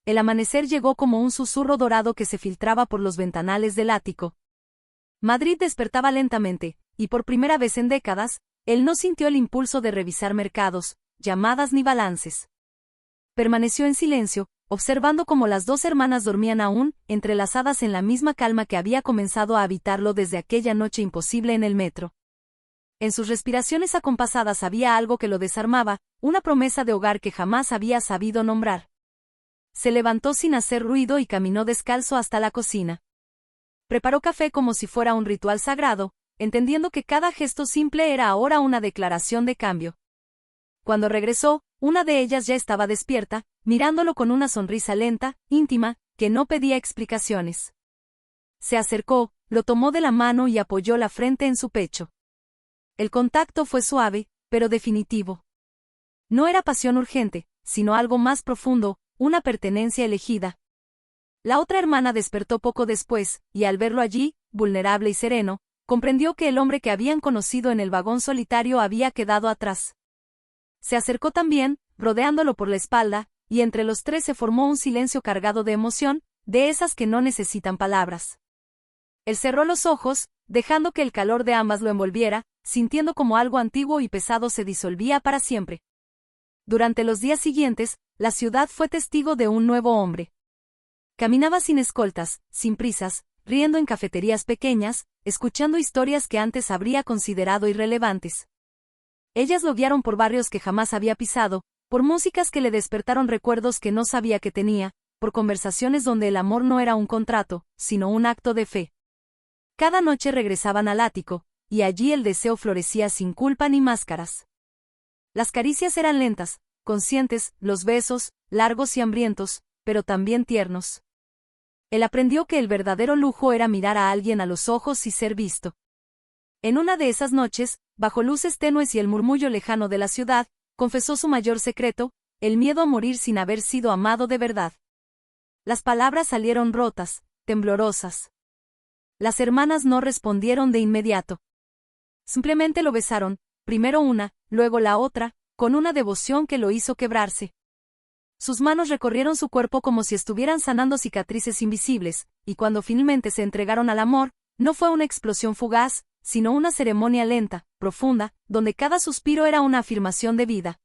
el amanecer llegó como un susurro dorado que se filtraba por los ventanales del ático. Madrid despertaba lentamente, y por primera vez en décadas, él no sintió el impulso de revisar mercados, llamadas ni balances. Permaneció en silencio, observando cómo las dos hermanas dormían aún, entrelazadas en la misma calma que había comenzado a habitarlo desde aquella noche imposible en el metro. En sus respiraciones acompasadas había algo que lo desarmaba, una promesa de hogar que jamás había sabido nombrar. Se levantó sin hacer ruido y caminó descalzo hasta la cocina. Preparó café como si fuera un ritual sagrado, entendiendo que cada gesto simple era ahora una declaración de cambio. Cuando regresó, una de ellas ya estaba despierta, mirándolo con una sonrisa lenta, íntima, que no pedía explicaciones. Se acercó, lo tomó de la mano y apoyó la frente en su pecho. El contacto fue suave, pero definitivo. No era pasión urgente, sino algo más profundo, una pertenencia elegida. La otra hermana despertó poco después, y al verlo allí, vulnerable y sereno, comprendió que el hombre que habían conocido en el vagón solitario había quedado atrás. Se acercó también, rodeándolo por la espalda, y entre los tres se formó un silencio cargado de emoción, de esas que no necesitan palabras. Él cerró los ojos, dejando que el calor de ambas lo envolviera, sintiendo como algo antiguo y pesado se disolvía para siempre. Durante los días siguientes, la ciudad fue testigo de un nuevo hombre. Caminaba sin escoltas, sin prisas, riendo en cafeterías pequeñas, escuchando historias que antes habría considerado irrelevantes. Ellas lo guiaron por barrios que jamás había pisado, por músicas que le despertaron recuerdos que no sabía que tenía, por conversaciones donde el amor no era un contrato, sino un acto de fe. Cada noche regresaban al ático, y allí el deseo florecía sin culpa ni máscaras. Las caricias eran lentas, conscientes, los besos, largos y hambrientos, pero también tiernos. Él aprendió que el verdadero lujo era mirar a alguien a los ojos y ser visto. En una de esas noches, bajo luces tenues y el murmullo lejano de la ciudad, confesó su mayor secreto, el miedo a morir sin haber sido amado de verdad. Las palabras salieron rotas, temblorosas. Las hermanas no respondieron de inmediato. Simplemente lo besaron, primero una, luego la otra, con una devoción que lo hizo quebrarse. Sus manos recorrieron su cuerpo como si estuvieran sanando cicatrices invisibles, y cuando finalmente se entregaron al amor, no fue una explosión fugaz, sino una ceremonia lenta, profunda, donde cada suspiro era una afirmación de vida.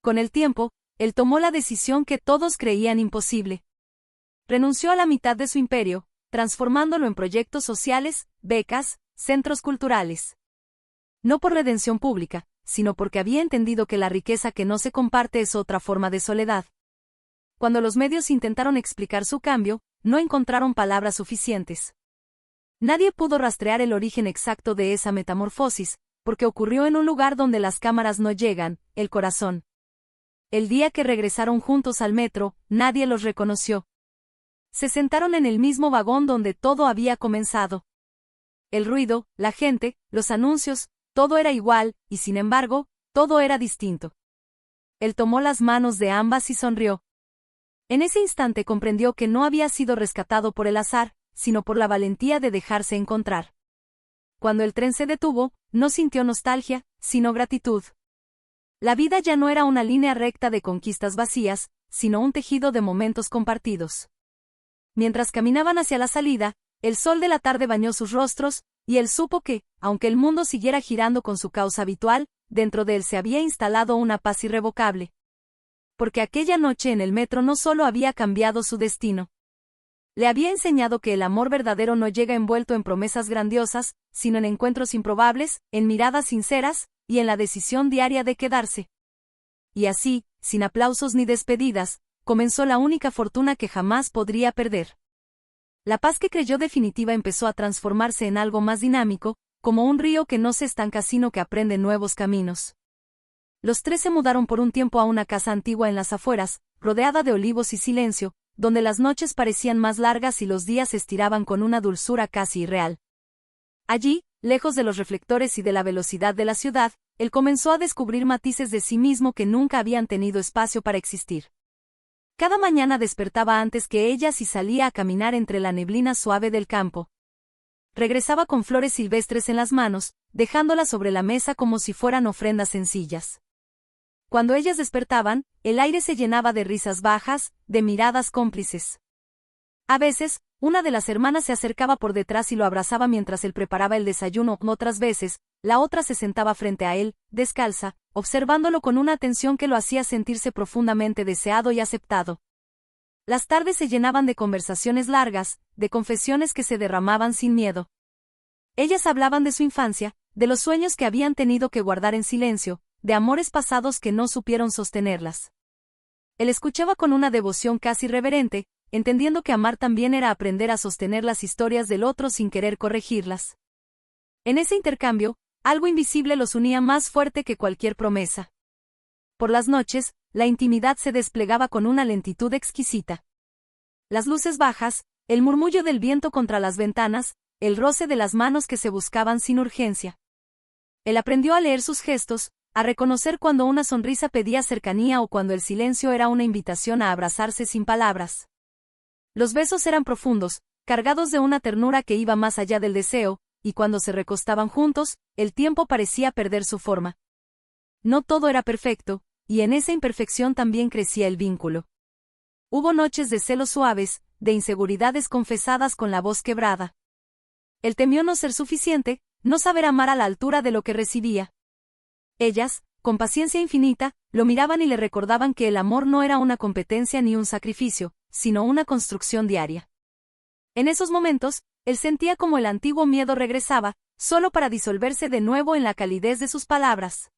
Con el tiempo, él tomó la decisión que todos creían imposible. Renunció a la mitad de su imperio, transformándolo en proyectos sociales, becas, centros culturales. No por redención pública, sino porque había entendido que la riqueza que no se comparte es otra forma de soledad. Cuando los medios intentaron explicar su cambio, no encontraron palabras suficientes. Nadie pudo rastrear el origen exacto de esa metamorfosis, porque ocurrió en un lugar donde las cámaras no llegan, el corazón. El día que regresaron juntos al metro, nadie los reconoció. Se sentaron en el mismo vagón donde todo había comenzado. El ruido, la gente, los anuncios, todo era igual, y sin embargo, todo era distinto. Él tomó las manos de ambas y sonrió. En ese instante comprendió que no había sido rescatado por el azar, sino por la valentía de dejarse encontrar. Cuando el tren se detuvo, no sintió nostalgia, sino gratitud. La vida ya no era una línea recta de conquistas vacías, sino un tejido de momentos compartidos. Mientras caminaban hacia la salida, el sol de la tarde bañó sus rostros, y él supo que, aunque el mundo siguiera girando con su causa habitual, dentro de él se había instalado una paz irrevocable. Porque aquella noche en el metro no solo había cambiado su destino. Le había enseñado que el amor verdadero no llega envuelto en promesas grandiosas, sino en encuentros improbables, en miradas sinceras, y en la decisión diaria de quedarse. Y así, sin aplausos ni despedidas, comenzó la única fortuna que jamás podría perder. La paz que creyó definitiva empezó a transformarse en algo más dinámico, como un río que no se estanca sino que aprende nuevos caminos. Los tres se mudaron por un tiempo a una casa antigua en las afueras, rodeada de olivos y silencio, donde las noches parecían más largas y los días se estiraban con una dulzura casi irreal. Allí, lejos de los reflectores y de la velocidad de la ciudad, él comenzó a descubrir matices de sí mismo que nunca habían tenido espacio para existir. Cada mañana despertaba antes que ellas y salía a caminar entre la neblina suave del campo. Regresaba con flores silvestres en las manos, dejándolas sobre la mesa como si fueran ofrendas sencillas. Cuando ellas despertaban, el aire se llenaba de risas bajas, de miradas cómplices. A veces, una de las hermanas se acercaba por detrás y lo abrazaba mientras él preparaba el desayuno. Otras veces, la otra se sentaba frente a él, descalza, observándolo con una atención que lo hacía sentirse profundamente deseado y aceptado. Las tardes se llenaban de conversaciones largas, de confesiones que se derramaban sin miedo. Ellas hablaban de su infancia, de los sueños que habían tenido que guardar en silencio, de amores pasados que no supieron sostenerlas. Él escuchaba con una devoción casi reverente, entendiendo que amar también era aprender a sostener las historias del otro sin querer corregirlas. En ese intercambio, algo invisible los unía más fuerte que cualquier promesa. Por las noches, la intimidad se desplegaba con una lentitud exquisita. Las luces bajas, el murmullo del viento contra las ventanas, el roce de las manos que se buscaban sin urgencia. Él aprendió a leer sus gestos, a reconocer cuando una sonrisa pedía cercanía o cuando el silencio era una invitación a abrazarse sin palabras. Los besos eran profundos, cargados de una ternura que iba más allá del deseo, y cuando se recostaban juntos, el tiempo parecía perder su forma. No todo era perfecto, y en esa imperfección también crecía el vínculo. Hubo noches de celos suaves, de inseguridades confesadas con la voz quebrada. Él temió no ser suficiente, no saber amar a la altura de lo que recibía. Ellas, con paciencia infinita, lo miraban y le recordaban que el amor no era una competencia ni un sacrificio, sino una construcción diaria. En esos momentos, él sentía como el antiguo miedo regresaba, solo para disolverse de nuevo en la calidez de sus palabras.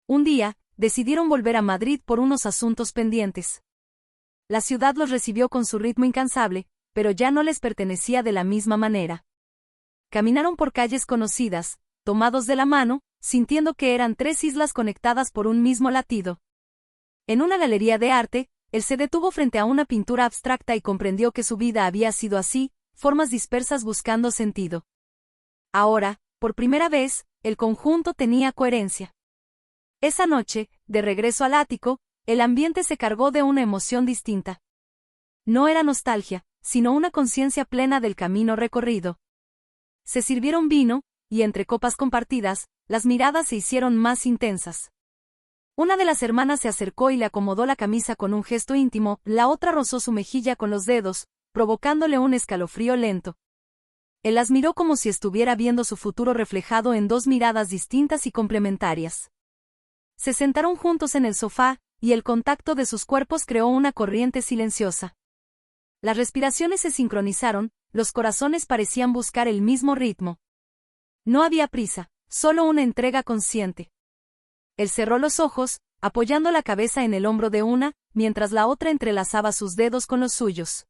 Un día, decidieron volver a Madrid por unos asuntos pendientes. La ciudad los recibió con su ritmo incansable, pero ya no les pertenecía de la misma manera. Caminaron por calles conocidas, tomados de la mano, sintiendo que eran tres islas conectadas por un mismo latido. En una galería de arte, él se detuvo frente a una pintura abstracta y comprendió que su vida había sido así, formas dispersas buscando sentido. Ahora, por primera vez, el conjunto tenía coherencia. Esa noche, de regreso al ático, el ambiente se cargó de una emoción distinta. No era nostalgia, sino una conciencia plena del camino recorrido. Se sirvieron vino, y entre copas compartidas, las miradas se hicieron más intensas. Una de las hermanas se acercó y le acomodó la camisa con un gesto íntimo, la otra rozó su mejilla con los dedos, provocándole un escalofrío lento. Él las miró como si estuviera viendo su futuro reflejado en dos miradas distintas y complementarias. Se sentaron juntos en el sofá, y el contacto de sus cuerpos creó una corriente silenciosa. Las respiraciones se sincronizaron, los corazones parecían buscar el mismo ritmo. No había prisa, solo una entrega consciente. Él cerró los ojos, apoyando la cabeza en el hombro de una, mientras la otra entrelazaba sus dedos con los suyos.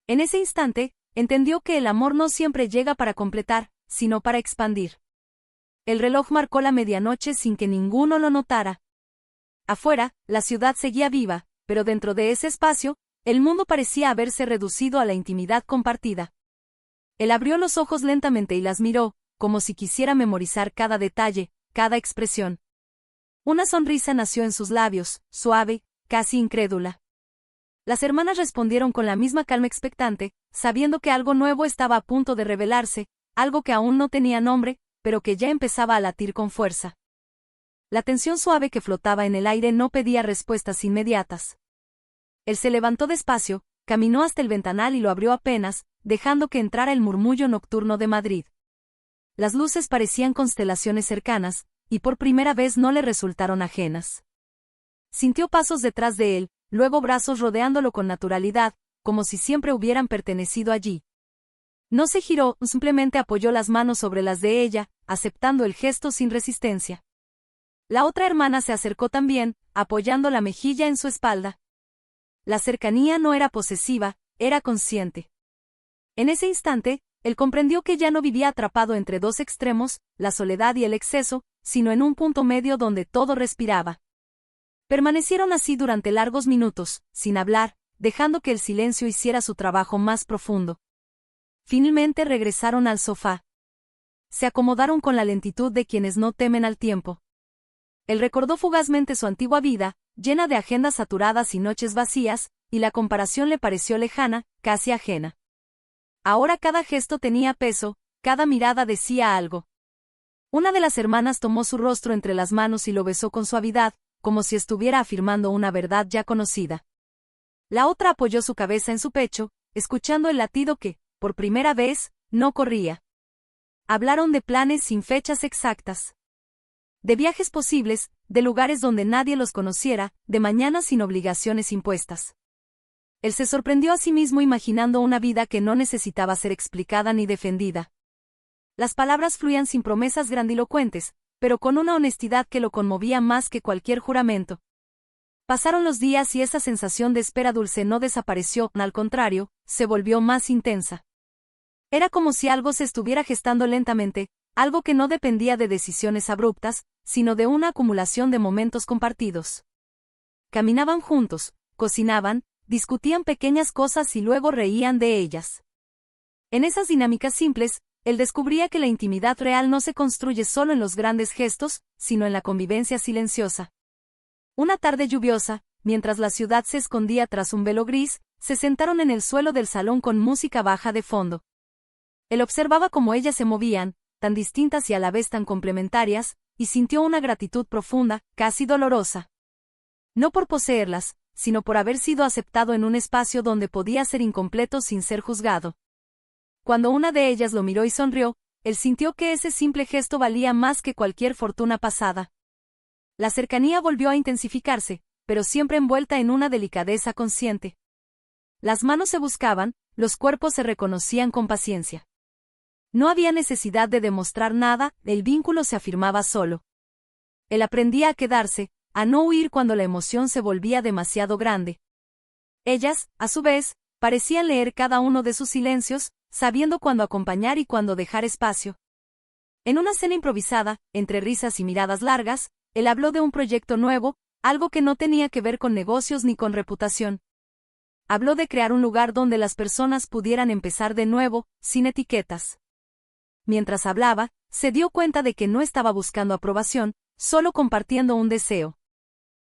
En ese instante, entendió que el amor no siempre llega para completar, sino para expandir. El reloj marcó la medianoche sin que ninguno lo notara. Afuera, la ciudad seguía viva, pero dentro de ese espacio, el mundo parecía haberse reducido a la intimidad compartida. Él abrió los ojos lentamente y las miró, como si quisiera memorizar cada detalle, cada expresión. Una sonrisa nació en sus labios, suave, casi incrédula. Las hermanas respondieron con la misma calma expectante, sabiendo que algo nuevo estaba a punto de revelarse, algo que aún no tenía nombre, pero que ya empezaba a latir con fuerza. La tensión suave que flotaba en el aire no pedía respuestas inmediatas. Él se levantó despacio, caminó hasta el ventanal y lo abrió apenas, dejando que entrara el murmullo nocturno de Madrid. Las luces parecían constelaciones cercanas, y por primera vez no le resultaron ajenas. Sintió pasos detrás de él, luego brazos rodeándolo con naturalidad, como si siempre hubieran pertenecido allí. No se giró, simplemente apoyó las manos sobre las de ella, aceptando el gesto sin resistencia. La otra hermana se acercó también, apoyando la mejilla en su espalda. La cercanía no era posesiva, era consciente. En ese instante, él comprendió que ya no vivía atrapado entre dos extremos, la soledad y el exceso, sino en un punto medio donde todo respiraba. Permanecieron así durante largos minutos, sin hablar, dejando que el silencio hiciera su trabajo más profundo. Finalmente regresaron al sofá. Se acomodaron con la lentitud de quienes no temen al tiempo. Él recordó fugazmente su antigua vida, llena de agendas saturadas y noches vacías, y la comparación le pareció lejana, casi ajena. Ahora cada gesto tenía peso, cada mirada decía algo. Una de las hermanas tomó su rostro entre las manos y lo besó con suavidad, como si estuviera afirmando una verdad ya conocida. La otra apoyó su cabeza en su pecho, escuchando el latido que, por primera vez, no corría. Hablaron de planes sin fechas exactas. De viajes posibles, de lugares donde nadie los conociera, de mañanas sin obligaciones impuestas. Él se sorprendió a sí mismo imaginando una vida que no necesitaba ser explicada ni defendida. Las palabras fluían sin promesas grandilocuentes, pero con una honestidad que lo conmovía más que cualquier juramento. Pasaron los días y esa sensación de espera dulce no desapareció, al contrario, se volvió más intensa. Era como si algo se estuviera gestando lentamente, algo que no dependía de decisiones abruptas, sino de una acumulación de momentos compartidos. Caminaban juntos, cocinaban, discutían pequeñas cosas y luego reían de ellas. En esas dinámicas simples, él descubría que la intimidad real no se construye solo en los grandes gestos, sino en la convivencia silenciosa. Una tarde lluviosa, mientras la ciudad se escondía tras un velo gris, se sentaron en el suelo del salón con música baja de fondo. Él observaba cómo ellas se movían, tan distintas y a la vez tan complementarias, y sintió una gratitud profunda, casi dolorosa. No por poseerlas, sino por haber sido aceptado en un espacio donde podía ser incompleto sin ser juzgado. Cuando una de ellas lo miró y sonrió, él sintió que ese simple gesto valía más que cualquier fortuna pasada. La cercanía volvió a intensificarse, pero siempre envuelta en una delicadeza consciente. Las manos se buscaban, los cuerpos se reconocían con paciencia. No había necesidad de demostrar nada, el vínculo se afirmaba solo. Él aprendía a quedarse, a no huir cuando la emoción se volvía demasiado grande. Ellas, a su vez, parecían leer cada uno de sus silencios, sabiendo cuándo acompañar y cuándo dejar espacio. En una cena improvisada, entre risas y miradas largas, él habló de un proyecto nuevo, algo que no tenía que ver con negocios ni con reputación. Habló de crear un lugar donde las personas pudieran empezar de nuevo, sin etiquetas. Mientras hablaba, se dio cuenta de que no estaba buscando aprobación, solo compartiendo un deseo.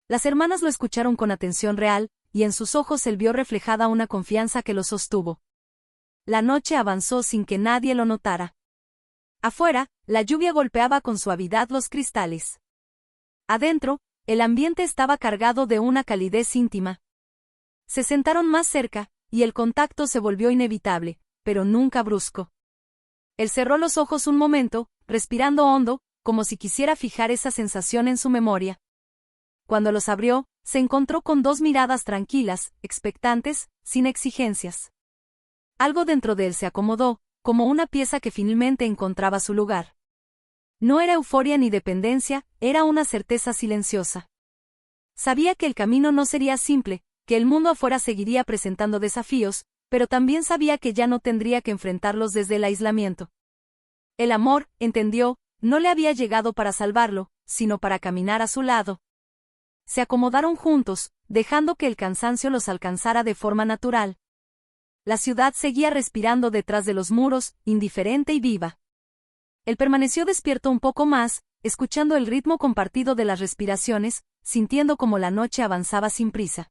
Las hermanas lo escucharon con atención real, y en sus ojos él vio reflejada una confianza que lo sostuvo. La noche avanzó sin que nadie lo notara. Afuera, la lluvia golpeaba con suavidad los cristales. Adentro, el ambiente estaba cargado de una calidez íntima. Se sentaron más cerca, y el contacto se volvió inevitable, pero nunca brusco. Él cerró los ojos un momento, respirando hondo, como si quisiera fijar esa sensación en su memoria. Cuando los abrió, se encontró con dos miradas tranquilas, expectantes, sin exigencias. Algo dentro de él se acomodó, como una pieza que finalmente encontraba su lugar. No era euforia ni dependencia, era una certeza silenciosa. Sabía que el camino no sería simple, que el mundo afuera seguiría presentando desafíos, pero también sabía que ya no tendría que enfrentarlos desde el aislamiento. El amor, entendió, no le había llegado para salvarlo, sino para caminar a su lado. Se acomodaron juntos, dejando que el cansancio los alcanzara de forma natural. La ciudad seguía respirando detrás de los muros, indiferente y viva. Él permaneció despierto un poco más, escuchando el ritmo compartido de las respiraciones, sintiendo cómo la noche avanzaba sin prisa.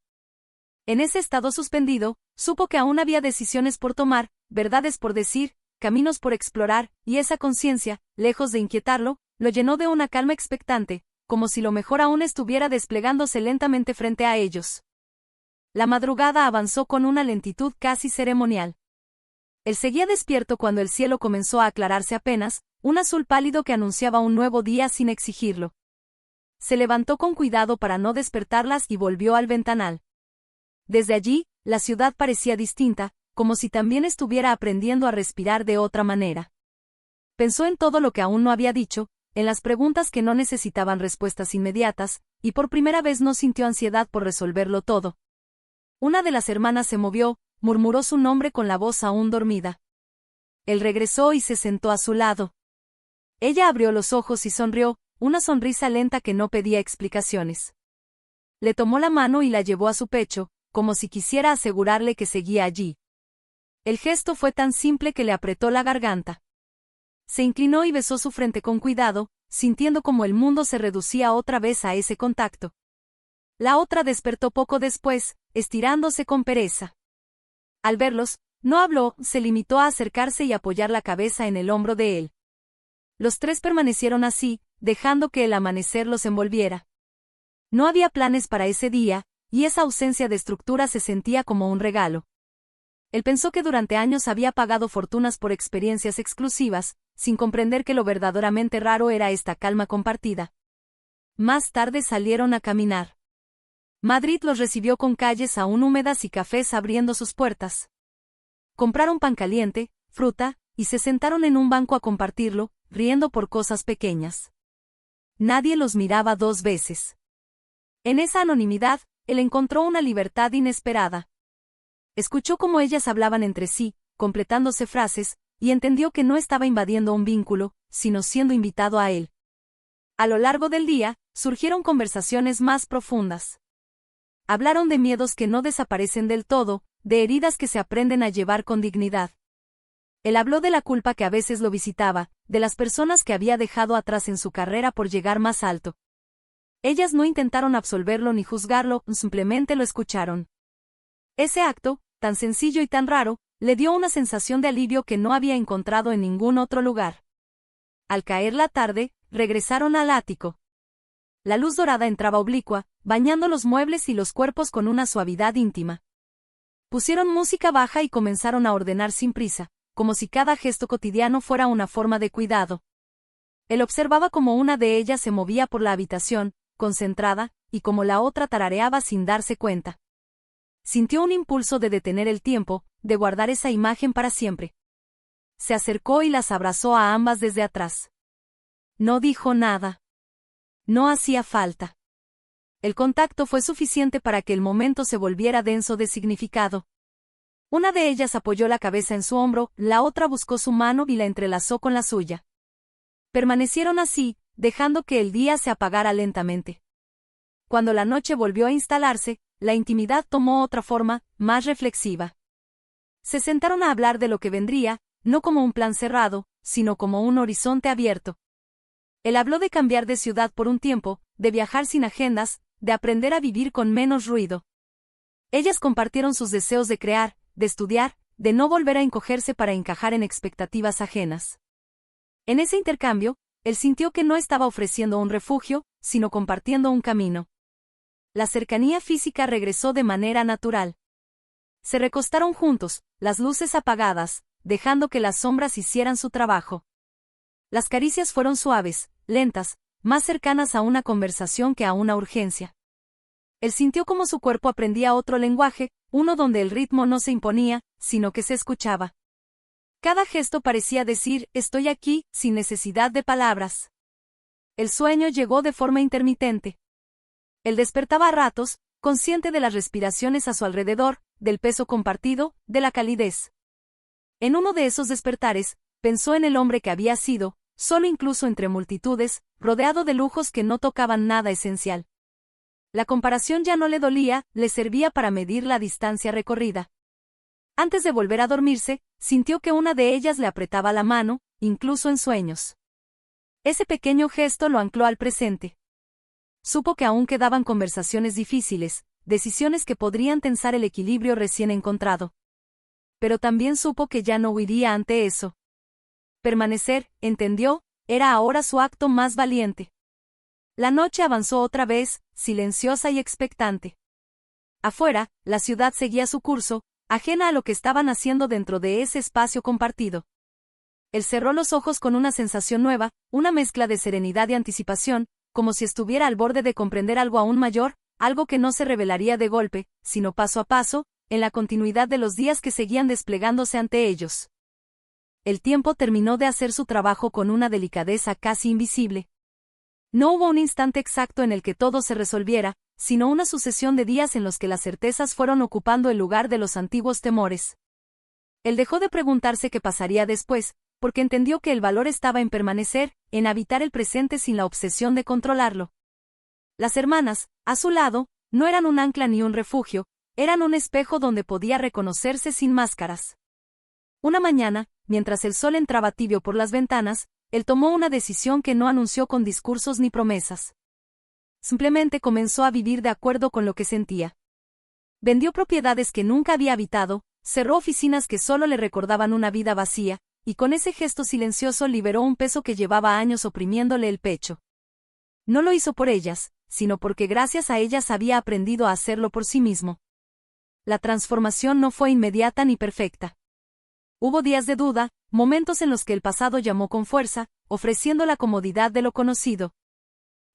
En ese estado suspendido, supo que aún había decisiones por tomar, verdades por decir, caminos por explorar, y esa conciencia, lejos de inquietarlo, lo llenó de una calma expectante, como si lo mejor aún estuviera desplegándose lentamente frente a ellos. La madrugada avanzó con una lentitud casi ceremonial. Él seguía despierto cuando el cielo comenzó a aclararse apenas, un azul pálido que anunciaba un nuevo día sin exigirlo. Se levantó con cuidado para no despertarlas y volvió al ventanal. Desde allí, la ciudad parecía distinta, como si también estuviera aprendiendo a respirar de otra manera. Pensó en todo lo que aún no había dicho, en las preguntas que no necesitaban respuestas inmediatas, y por primera vez no sintió ansiedad por resolverlo todo. Una de las hermanas se movió, murmuró su nombre con la voz aún dormida. Él regresó y se sentó a su lado. Ella abrió los ojos y sonrió, una sonrisa lenta que no pedía explicaciones. Le tomó la mano y la llevó a su pecho, como si quisiera asegurarle que seguía allí. El gesto fue tan simple que le apretó la garganta. Se inclinó y besó su frente con cuidado, sintiendo como el mundo se reducía otra vez a ese contacto. La otra despertó poco después, estirándose con pereza. Al verlos, no habló, se limitó a acercarse y apoyar la cabeza en el hombro de él. Los tres permanecieron así, dejando que el amanecer los envolviera. No había planes para ese día, y esa ausencia de estructura se sentía como un regalo. Él pensó que durante años había pagado fortunas por experiencias exclusivas, sin comprender que lo verdaderamente raro era esta calma compartida. Más tarde salieron a caminar. Madrid los recibió con calles aún húmedas y cafés abriendo sus puertas. Compraron pan caliente, fruta, y se sentaron en un banco a compartirlo, riendo por cosas pequeñas. Nadie los miraba dos veces. En esa anonimidad, él encontró una libertad inesperada. Escuchó cómo ellas hablaban entre sí, completándose frases, y entendió que no estaba invadiendo un vínculo, sino siendo invitado a él. A lo largo del día, surgieron conversaciones más profundas. Hablaron de miedos que no desaparecen del todo, de heridas que se aprenden a llevar con dignidad. Él habló de la culpa que a veces lo visitaba, de las personas que había dejado atrás en su carrera por llegar más alto. Ellas no intentaron absolverlo ni juzgarlo, simplemente lo escucharon. Ese acto, tan sencillo y tan raro, le dio una sensación de alivio que no había encontrado en ningún otro lugar. Al caer la tarde, regresaron al ático. La luz dorada entraba oblicua, bañando los muebles y los cuerpos con una suavidad íntima. Pusieron música baja y comenzaron a ordenar sin prisa, como si cada gesto cotidiano fuera una forma de cuidado. Él observaba cómo una de ellas se movía por la habitación, concentrada, y cómo la otra tarareaba sin darse cuenta. Sintió un impulso de detener el tiempo, de guardar esa imagen para siempre. Se acercó y las abrazó a ambas desde atrás. No dijo nada. No hacía falta. El contacto fue suficiente para que el momento se volviera denso de significado. Una de ellas apoyó la cabeza en su hombro, la otra buscó su mano y la entrelazó con la suya. Permanecieron así, dejando que el día se apagara lentamente. Cuando la noche volvió a instalarse, la intimidad tomó otra forma, más reflexiva. Se sentaron a hablar de lo que vendría, no como un plan cerrado, sino como un horizonte abierto. Él habló de cambiar de ciudad por un tiempo, de viajar sin agendas, de aprender a vivir con menos ruido. Ellas compartieron sus deseos de crear, de estudiar, de no volver a encogerse para encajar en expectativas ajenas. En ese intercambio, él sintió que no estaba ofreciendo un refugio, sino compartiendo un camino. La cercanía física regresó de manera natural. Se recostaron juntos, las luces apagadas, dejando que las sombras hicieran su trabajo. Las caricias fueron suaves, lentas, más cercanas a una conversación que a una urgencia. Él sintió como su cuerpo aprendía otro lenguaje, uno donde el ritmo no se imponía, sino que se escuchaba. Cada gesto parecía decir, estoy aquí, sin necesidad de palabras. El sueño llegó de forma intermitente. Él despertaba a ratos, consciente de las respiraciones a su alrededor, del peso compartido, de la calidez. En uno de esos despertares, pensó en el hombre que había sido, solo incluso entre multitudes, rodeado de lujos que no tocaban nada esencial. La comparación ya no le dolía, le servía para medir la distancia recorrida. Antes de volver a dormirse, sintió que una de ellas le apretaba la mano, incluso en sueños. Ese pequeño gesto lo ancló al presente. Supo que aún quedaban conversaciones difíciles, decisiones que podrían tensar el equilibrio recién encontrado. Pero también supo que ya no huiría ante eso. Permanecer, entendió, era ahora su acto más valiente. La noche avanzó otra vez, silenciosa y expectante. Afuera, la ciudad seguía su curso, ajena a lo que estaban haciendo dentro de ese espacio compartido. Él cerró los ojos con una sensación nueva, una mezcla de serenidad y anticipación, como si estuviera al borde de comprender algo aún mayor, algo que no se revelaría de golpe, sino paso a paso, en la continuidad de los días que seguían desplegándose ante ellos. El tiempo terminó de hacer su trabajo con una delicadeza casi invisible. No hubo un instante exacto en el que todo se resolviera, sino una sucesión de días en los que las certezas fueron ocupando el lugar de los antiguos temores. Él dejó de preguntarse qué pasaría después, porque entendió que el valor estaba en permanecer, en habitar el presente sin la obsesión de controlarlo. Las hermanas, a su lado, no eran un ancla ni un refugio, eran un espejo donde podía reconocerse sin máscaras. Una mañana, mientras el sol entraba tibio por las ventanas, él tomó una decisión que no anunció con discursos ni promesas. Simplemente comenzó a vivir de acuerdo con lo que sentía. Vendió propiedades que nunca había habitado, cerró oficinas que solo le recordaban una vida vacía, y con ese gesto silencioso liberó un peso que llevaba años oprimiéndole el pecho. No lo hizo por ellas, sino porque gracias a ellas había aprendido a hacerlo por sí mismo. La transformación no fue inmediata ni perfecta. Hubo días de duda, momentos en los que el pasado llamó con fuerza, ofreciendo la comodidad de lo conocido.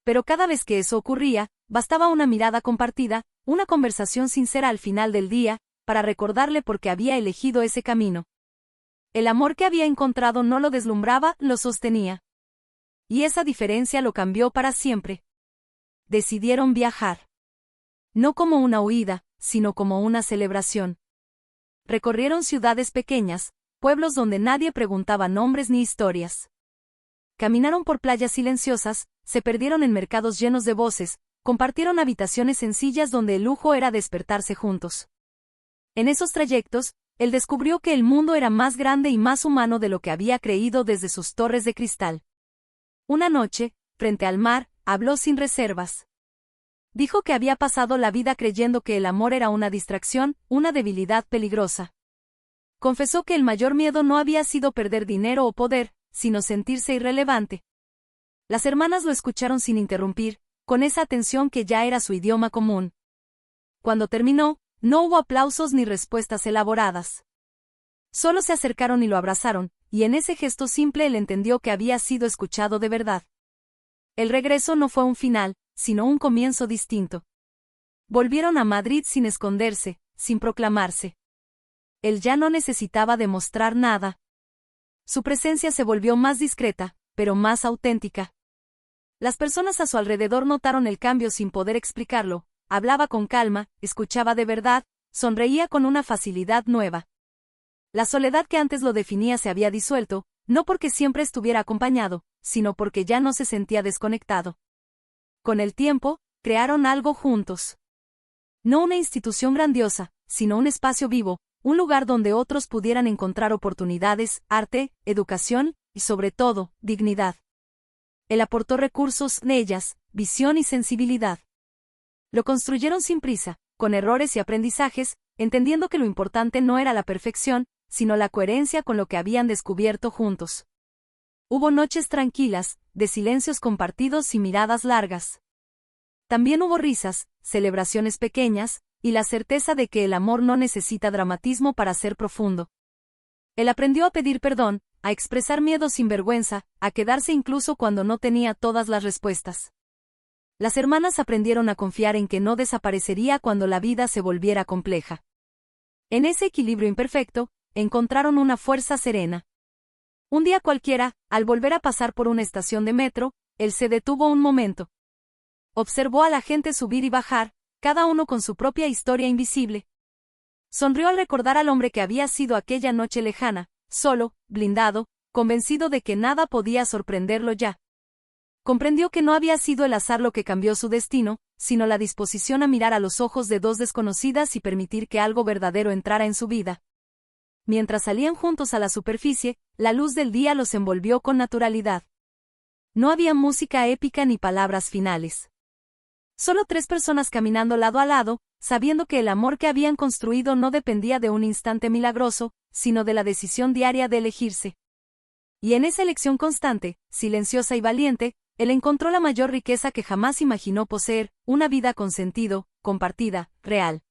Pero cada vez que eso ocurría, bastaba una mirada compartida, una conversación sincera al final del día, para recordarle por qué había elegido ese camino. El amor que había encontrado no lo deslumbraba, lo sostenía. Y esa diferencia lo cambió para siempre. Decidieron viajar. No como una huida, sino como una celebración. Recorrieron ciudades pequeñas, pueblos donde nadie preguntaba nombres ni historias. Caminaron por playas silenciosas, se perdieron en mercados llenos de voces, compartieron habitaciones sencillas donde el lujo era despertarse juntos. En esos trayectos, él descubrió que el mundo era más grande y más humano de lo que había creído desde sus torres de cristal. Una noche, frente al mar, habló sin reservas. Dijo que había pasado la vida creyendo que el amor era una distracción, una debilidad peligrosa. Confesó que el mayor miedo no había sido perder dinero o poder, sino sentirse irrelevante. Las hermanas lo escucharon sin interrumpir, con esa atención que ya era su idioma común. Cuando terminó, no hubo aplausos ni respuestas elaboradas. Solo se acercaron y lo abrazaron, y en ese gesto simple él entendió que había sido escuchado de verdad. El regreso no fue un final, sino un comienzo distinto. Volvieron a Madrid sin esconderse, sin proclamarse. Él ya no necesitaba demostrar nada. Su presencia se volvió más discreta, pero más auténtica. Las personas a su alrededor notaron el cambio sin poder explicarlo. Hablaba con calma, escuchaba de verdad, sonreía con una facilidad nueva. La soledad que antes lo definía se había disuelto, no porque siempre estuviera acompañado, sino porque ya no se sentía desconectado. Con el tiempo, crearon algo juntos. No una institución grandiosa, sino un espacio vivo, un lugar donde otros pudieran encontrar oportunidades, arte, educación, y sobre todo, dignidad. Él aportó recursos, ellas, visión y sensibilidad. Lo construyeron sin prisa, con errores y aprendizajes, entendiendo que lo importante no era la perfección, sino la coherencia con lo que habían descubierto juntos. Hubo noches tranquilas, de silencios compartidos y miradas largas. También hubo risas, celebraciones pequeñas, y la certeza de que el amor no necesita dramatismo para ser profundo. Él aprendió a pedir perdón, a expresar miedo sin vergüenza, a quedarse incluso cuando no tenía todas las respuestas. Las hermanas aprendieron a confiar en que no desaparecería cuando la vida se volviera compleja. En ese equilibrio imperfecto, encontraron una fuerza serena. Un día cualquiera, al volver a pasar por una estación de metro, él se detuvo un momento. Observó a la gente subir y bajar, cada uno con su propia historia invisible. Sonrió al recordar al hombre que había sido aquella noche lejana, solo, blindado, convencido de que nada podía sorprenderlo ya. Comprendió que no había sido el azar lo que cambió su destino, sino la disposición a mirar a los ojos de dos desconocidas y permitir que algo verdadero entrara en su vida. Mientras salían juntos a la superficie, la luz del día los envolvió con naturalidad. No había música épica ni palabras finales. Solo tres personas caminando lado a lado, sabiendo que el amor que habían construido no dependía de un instante milagroso, sino de la decisión diaria de elegirse. Y en esa elección constante, silenciosa y valiente, él encontró la mayor riqueza que jamás imaginó poseer, una vida con sentido, compartida, real.